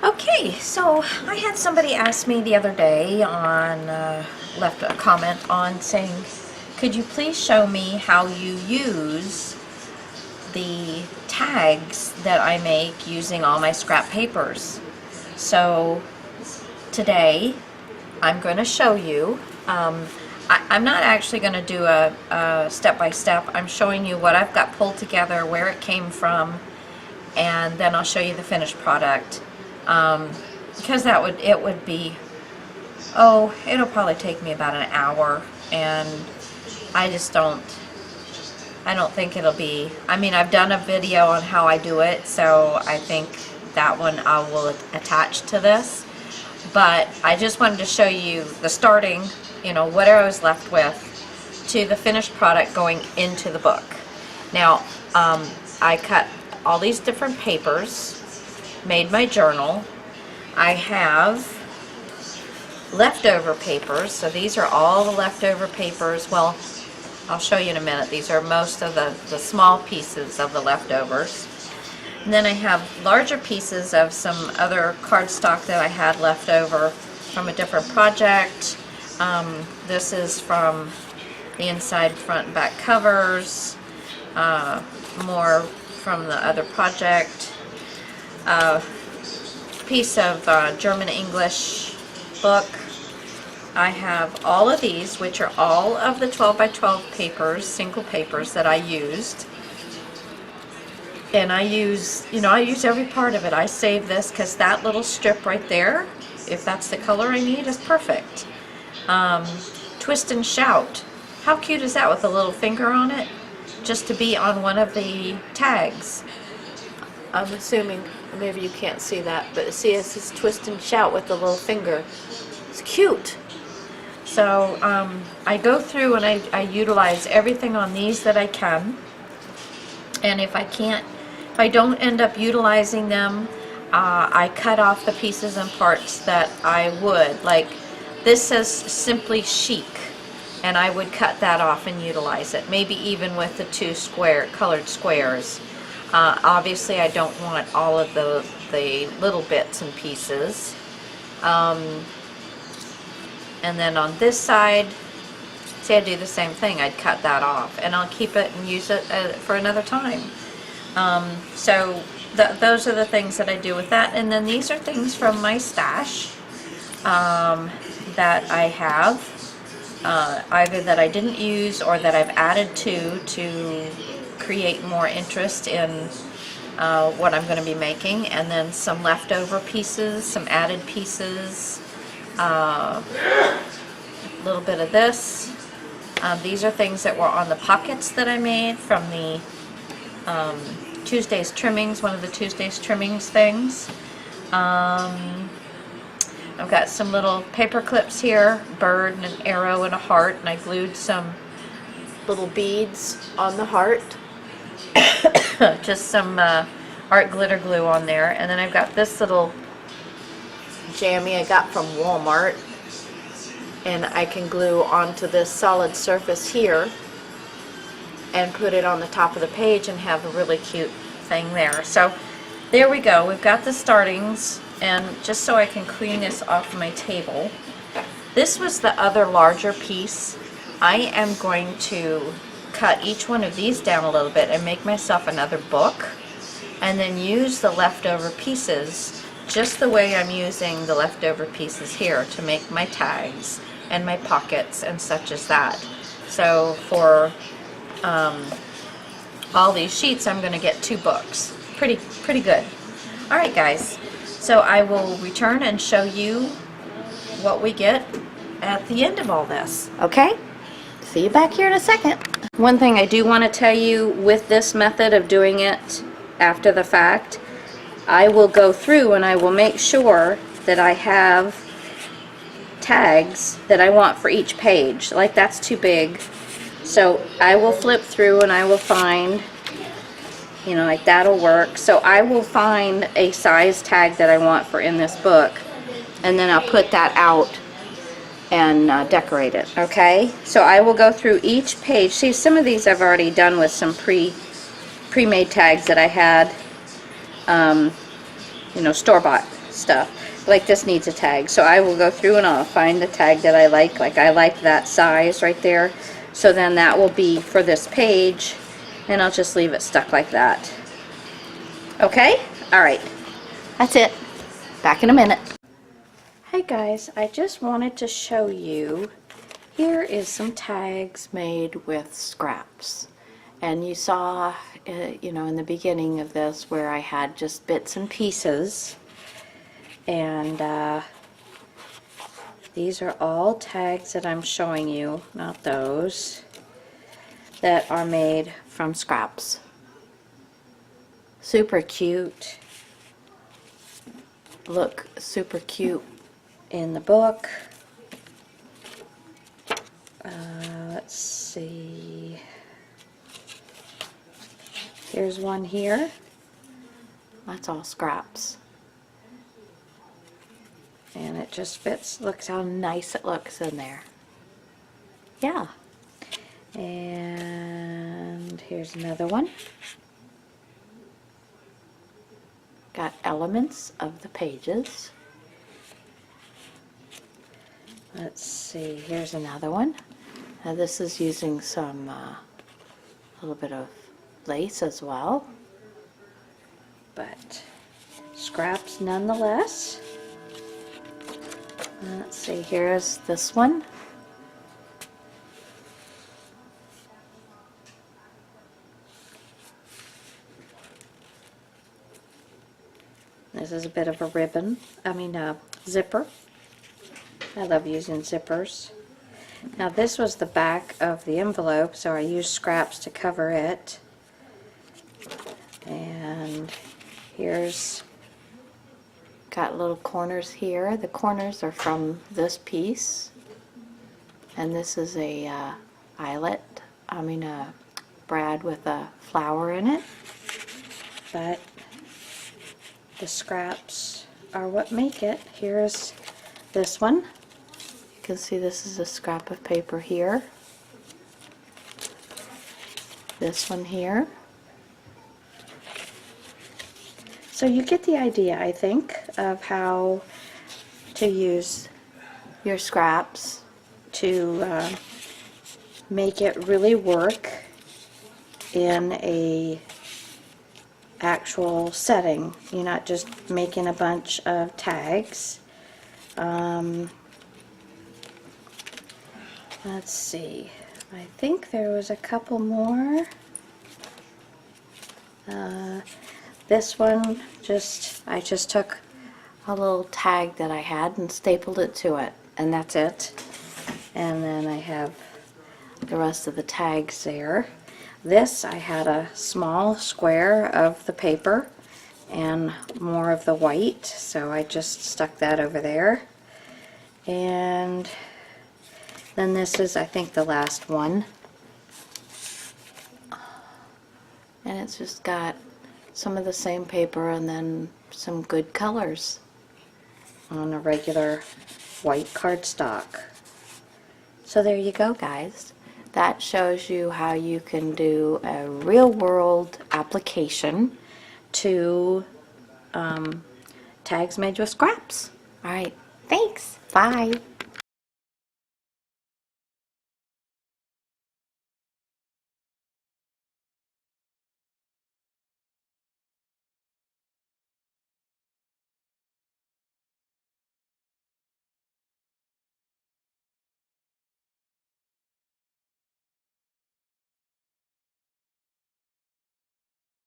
Okay, so I had somebody ask me the other day on, left a comment on saying, could you please show me how you use the tags that I make using all my scrap papers? So today I'm going to show you. I'm not actually going to do a step-by-step. I'm showing you what I've got pulled together, where it came from, and then I'll show you the finished product. Because it would be, it'll probably take me about an hour, and I don't think it'll be, I mean, I've done a video on how I do it, so I think that one I will attach to this, but I just wanted to show you the starting, what I was left with, to the finished product going into the book. Now, I cut all these different papers, made my journal. I have leftover papers, so these are all the leftover papers. Well, I'll show you in a minute. These are most of the small pieces of the leftovers. And then I have larger pieces of some other cardstock that I had left over from a different project. This is from the inside, front, and back covers. More from the other project. Piece of German-English book. I have all of these, which are all of the 12 by 12 papers, single papers that I used. And I use every part of it. I save this because that little strip right there, if that's the color I need, is perfect. Twist and Shout. How cute is that with a little finger on it? Just to be on one of the tags. I'm assuming maybe you can't see that, but see, it says Twist and Shout with the little finger. It's cute. So I go through and I utilize everything on these that I can, and if I don't end up utilizing them, I cut off the pieces and parts that I would. Like this says Simply Chic, and I would cut that off and utilize it, maybe even with the two colored squares. Obviously I don't want all of the little bits and pieces. And then on this side, see, I do the same thing. I'd cut that off, and I'll keep it and use it for another time. So those are the things that I do with that. And then these are things from my stash that I have, either that I didn't use or that I've added to create more interest in what I'm going to be making. And then some leftover pieces, some added pieces, a little bit of this. These are things that were on the pockets that I made from the Tuesday's Trimmings, one of the Tuesday's Trimmings things. I've got some little paper clips here, bird and an arrow and a heart, and I glued some little beads on the heart. Just some art glitter glue on there. And then I've got this little jammy I got from Walmart, and I can glue onto this solid surface here and put it on the top of the page and have a really cute thing there. So there we go. We've got the startings, and just so I can clean this off my table, this was the other larger piece. I am going to cut each one of these down a little bit and make myself another book, and then use the leftover pieces just the way I'm using the leftover pieces here to make my tags and my pockets and such as that. So for all these sheets, I'm going to get 2 books. Pretty good. Alright guys, so I will return and show you what we get at the end of all this. Okay? See you back here in a second. One thing I do want to tell you with this method of doing it after the fact, I will go through and I will make sure that I have tags that I want for each page. Like that's too big. So I will flip through and I will find, like that'll work. So I will find a size tag that I want for in this book, and then I'll put that out and decorate it. Okay? So I will go through each page. See, some of these I've already done with some pre-made tags that I had, store-bought. stuff. Like this needs a tag, so I will go through and I'll find the tag that I like. Like I like that size right there, so then that will be for this page, and I'll just leave it stuck like that. Okay? Alright. That's it. Back in a minute. Hey guys, I just wanted to show you, here is some tags made with scraps. And you saw, you know, in the beginning of this where I had just bits and pieces. And these are all tags that I'm showing you, not those, that are made from scraps. Super cute. Look super cute in the book. Let's see. Here's one here. That's all scraps. And it just fits. Look how nice it looks in there. Yeah. And here's another one. Got elements of the pages. Let's see, here's another one. Now this is using some, a little bit of lace as well. But scraps nonetheless. Let's see, here's this one. This is a bit of a ribbon, zipper. I love using zippers. Now this was the back of the envelope, so I used scraps to cover it. And here's got little corners here. The corners are from this piece. And this is a eyelet, a brad with a flower in it. But the scraps are what make it. Here's this one. You can see this is a scrap of paper here. This one here. So you get the idea, I think, of how to use your scraps to make it really work in a actual setting. You're not just making a bunch of tags. Let's see. I think there was a couple more. This one, I just took a little tag that I had and stapled it to it, and that's it. And then I have the rest of the tags there. This, I had a small square of the paper and more of the white, so I just stuck that over there. And then this is, I think, the last one. And it's just got some of the same paper and then some good colors on a regular white cardstock. So there you go, guys. That shows you how you can do a real-world application to tags made with scraps. Alright, thanks. Bye.